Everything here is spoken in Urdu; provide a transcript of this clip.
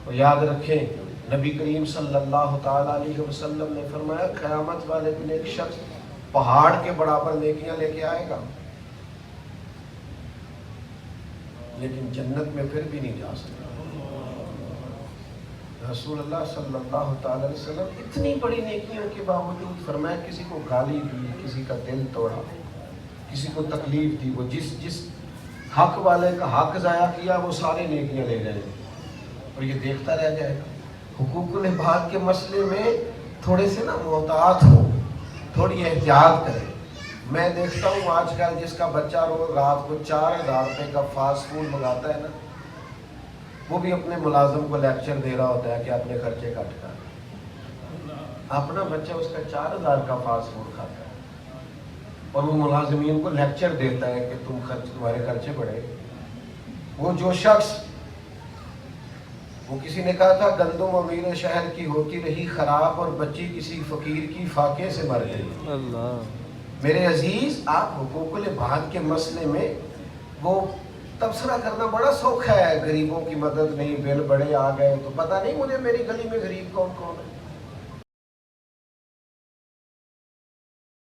اور یاد رکھیں نبی کریم صلی اللہ تعالیٰ علیہ وسلم نے فرمایا قیامت والے دن ایک شخص پہاڑ کے برابر نیکیاں لے کے آئے گا، لیکن جنت میں پھر بھی نہیں جا سکتا۔ رسول اللہ صلی اللہ تعالیٰ علیہ وسلم اتنی بڑی نیکیوں کے باوجود فرمایا کسی کو گالی دی، کسی کا دل توڑا، کسی کو تکلیف دی، وہ جس حق والے کا حق ضائع کیا وہ سارے نیکیاں لے جائیں گے اور یہ دیکھتا رہ جائے گا۔ حقوق العباد کے مسئلے میں تھوڑے سے نا محتاط ہو، تھوڑی احتیاط کریں۔ میں دیکھتا ہوں آج کل جس کا بچہ روز رات کو 4000 روپے کا فاسٹ فوڈ منگاتا ہے نا، وہ بھی اپنے ملازم کو لیکچر دے رہا ہوتا ہے کہ اپنے خرچے کٹ کر۔ اپنا بچہ اس کا 4000 کا فاسٹ فوڈ کھاتا ہے اور وہ ملازمین کو لیکچر دیتا ہے کہ تمہارے خرچے بڑھے۔ وہ جو شخص، وہ کسی نے کہا تھا گندم امیر شہر کی ہوتی رہی خراب اور بچی کسی فقیر کی فاقے سے مر گئی۔ اللہ میرے عزیز، آپ حقوق العباد کے مسئلے میں وہ تبصرہ کرنا بڑا سوکھا ہے، غریبوں کی مدد نہیں، بل بڑے آ گئے تو پتہ نہیں مجھے میری گلی میں غریب کون کون ہے۔